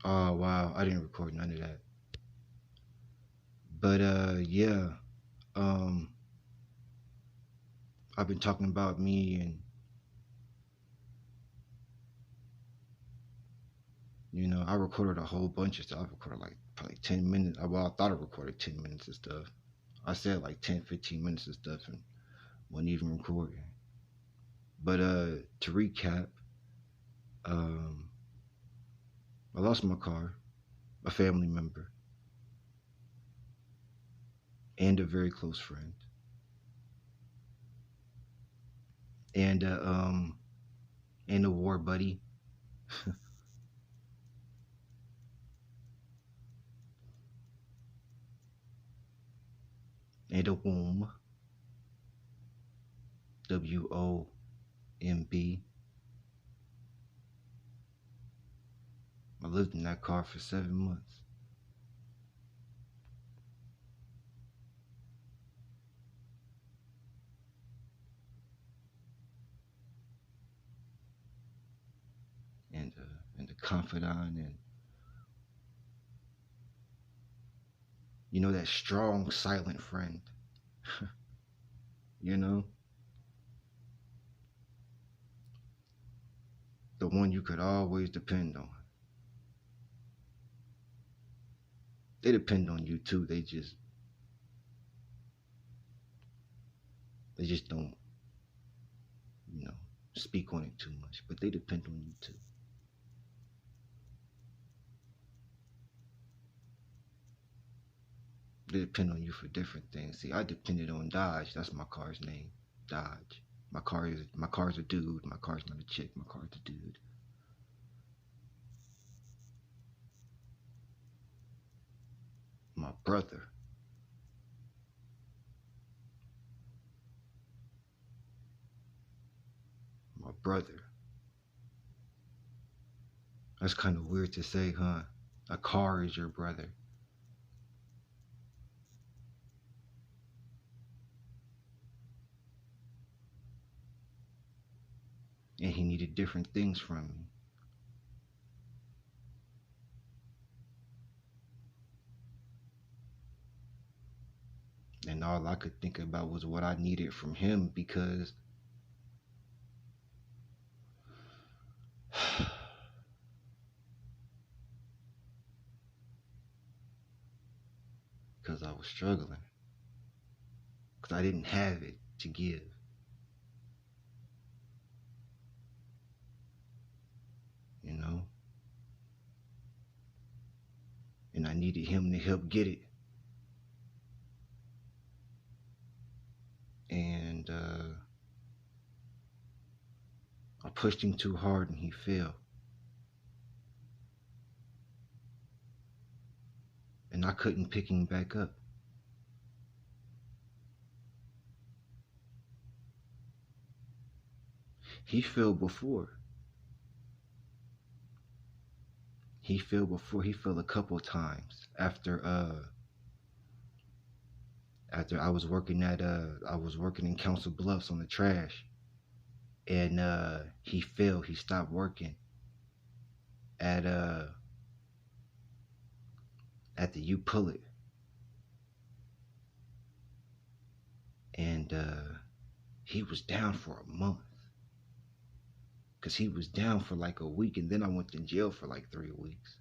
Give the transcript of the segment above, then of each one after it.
Oh wow, I didn't record none of that. But yeah, um, I've been talking about me, and I recorded a whole bunch of stuff. I recorded like probably 10 minutes. Well, I thought I recorded 10 minutes of stuff. I said like 10, 15 minutes of stuff, and wasn't even recording. But to recap, um, I lost my car, a family member, and a very close friend, and and a war buddy, and a womb, WOMB. I lived in that car for 7 months. And a confidant, and that strong silent friend. you know the one you could always depend on. They depend on you too. They just don't you know speak on it too much, but they depend on you too. They depend on you for different things. See, I depended on Dodge. That's my car's name. Dodge. My car's a dude. My car's not a chick. My car's a dude. My brother. My brother. That's kind of weird to say, huh? A car is your brother. And he needed different things from me. And all I could think about was what I needed from him because because I was struggling. Because I didn't have it to give, you know? And I needed him to help get it. And I pushed him too hard and he fell. And I couldn't pick him back up. He fell before. He fell before. He fell a couple times after I was working in Council Bluffs on the trash, and he fell. He stopped working at uh at the U Pullet, and he was down for a month because he was down for like a week, and then I went to jail for like 3 weeks.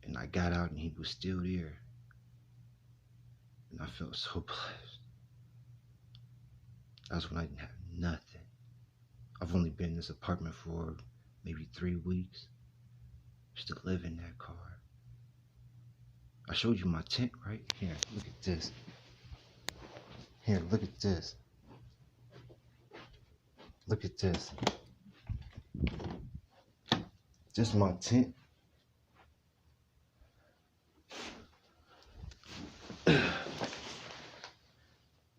And I got out and he was still there, and I felt so blessed. That's when I didn't have nothing. I've only been in this apartment for maybe 3 weeks. Still live in that car. I showed you my tent, right? Here, look at this. Here, look at this. Look at this. This my tent.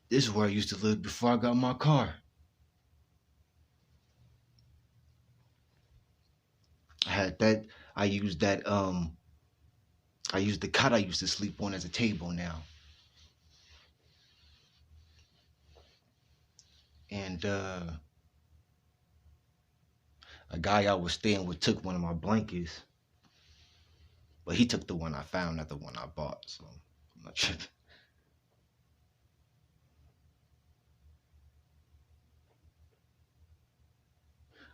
This is where I used to live before I got my car. I had that. I used that. I used the cot I used to sleep on as a table now. And A guy I was staying with took one of my blankets, but he took the one I found, not the one I bought. So I'm not tripping.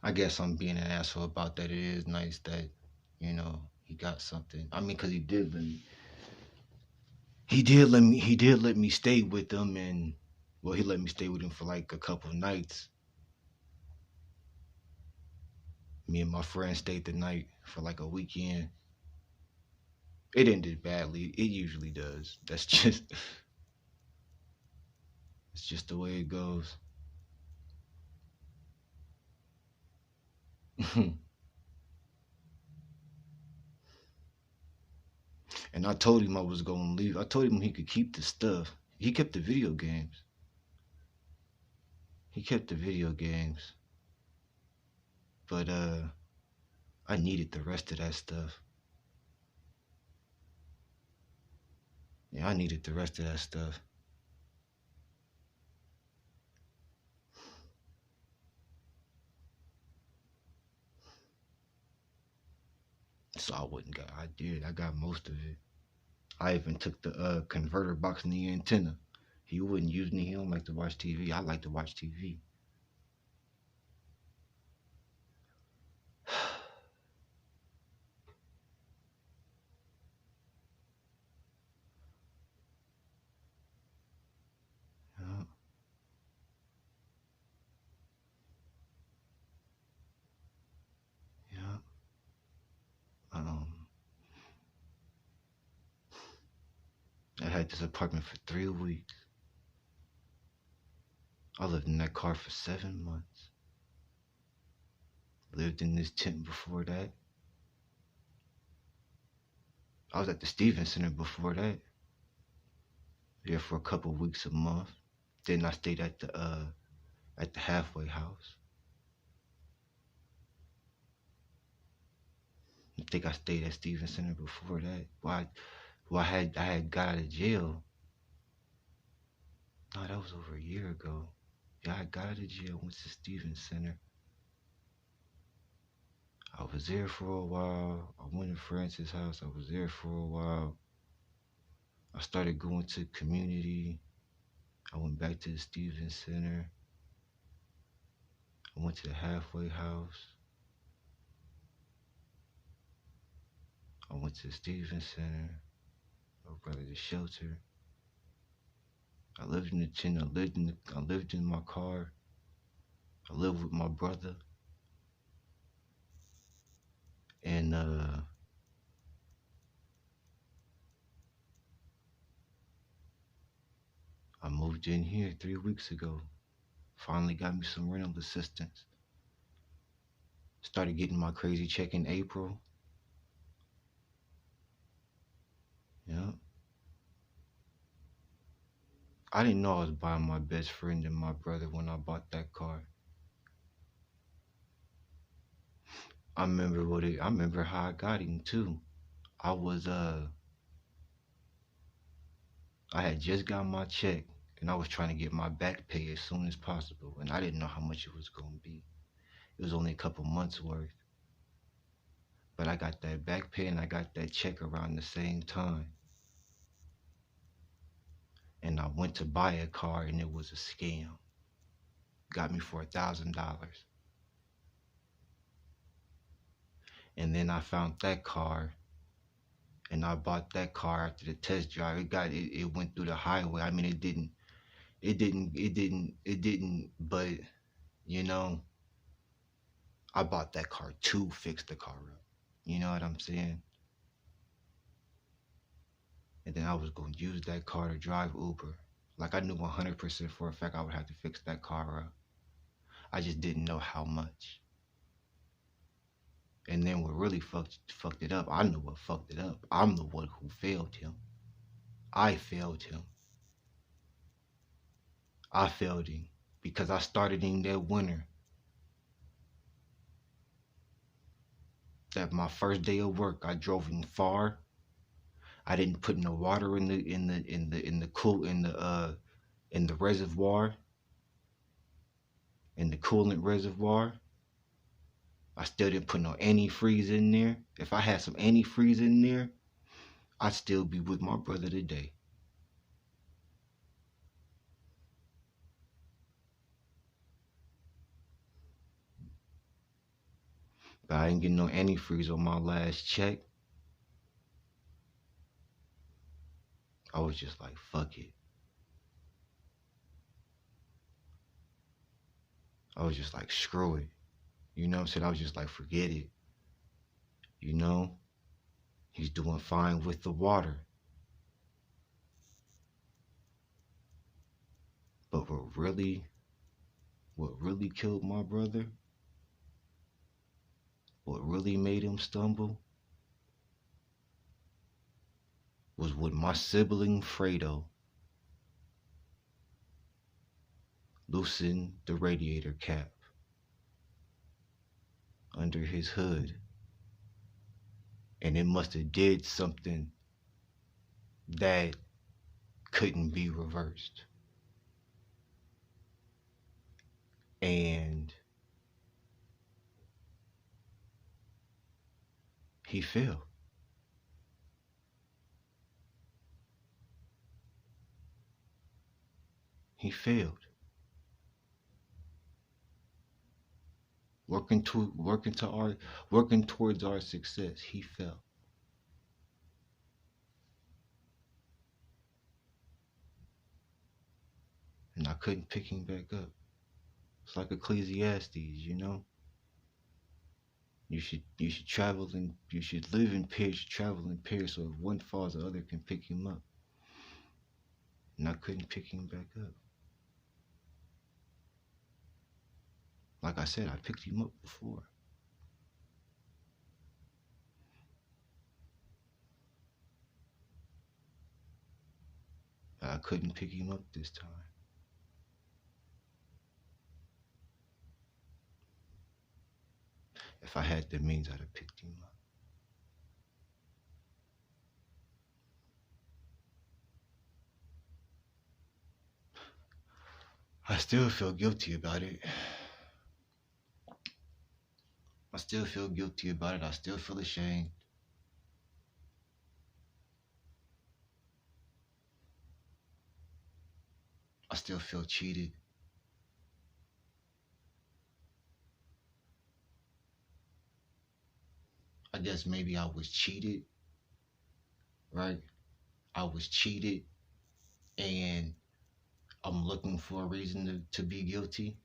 I guess I'm being an asshole about that. It is nice that, he got something. I mean, cause he did let me stay with him, and well, he let me stay with him for like a couple of nights. Me and my friend stayed the night for like a weekend. It ended badly. It usually does. That's just it's just the way it goes. And I told him I was gonna leave. I told him he could keep the stuff. He kept the video games. He kept the video games. But I needed the rest of that stuff. Yeah, I needed the rest of that stuff. So I wouldn't got I did. I got most of it. I even took the converter box and the antenna. He wouldn't use me. He don't like to watch TV. I like to watch TV. Yeah, yeah. Um, I had this apartment for 3 weeks. I lived in that car for 7 months. Lived in this tent before that. I was at the Stevens Center before that. There for a couple of weeks, a month. Then I stayed at the halfway house. I think I stayed at Stevens Center before that. I had got out of jail. No, that was over a year ago. Yeah, I got out of jail, went to Stevens Center. I was there for a while. I went to Francis' house. I was there for a while. I started going to community. I went back to the Stevens Center. I went to the halfway house. I went to the Stevens Center. My brother the shelter. I lived in the tent. I lived in my car. I lived with my brother. And I moved in here 3 weeks ago. Finally got me some rental assistance. Started getting my crazy check in April. Yeah. I didn't know I was buying my best friend and my brother when I bought that car. I remember how I got him too. I was I had just got my check and I was trying to get my back pay as soon as possible, and I didn't know how much it was gonna be. It was only a couple months worth. But I got that back pay and I got that check around the same time. And I went to buy a car and it was a scam. Got me for $1,000. And then I found that car and I bought that car after the test drive. It went through the highway. I mean it didn't, but you know, I bought that car to fix the car up. You know what I'm saying? And then I was going to use that car to drive Uber. Like I knew 100% for a fact I would have to fix that car up. I just didn't know how much. And then what really fucked it up, I know what fucked it up. I'm the one who failed him. I failed him. I failed him because I started him that winter. That my first day of work, I drove him far. I didn't put no water in the reservoir, in the coolant reservoir. I still didn't put no antifreeze in there. If I had some antifreeze in there, I'd still be with my brother today. But I didn't get no antifreeze on my last check. I was just like, fuck it. I was just like, screw it. You know what I'm saying? I was just like, forget it. You know? He's doing fine with the water. But what really killed my brother, what really made him stumble, was when my sibling Fredo loosened the radiator cap under his hood. And it must have did something that couldn't be reversed. And he fell. He failed. Working towards our success, he fell. And I couldn't pick him back up. It's like Ecclesiastes, you know? You should travel and you should live in pairs, travel in pairs, so if one falls, the other can pick him up. And I couldn't pick him back up. Like I said, I picked him up before. But I couldn't pick him up this time. If I had the means, I'd have picked him up. I still feel guilty about it. I still feel guilty about it. I still feel ashamed. I still feel cheated. I guess maybe I was cheated, right? I was cheated and I'm looking for a reason to be guilty.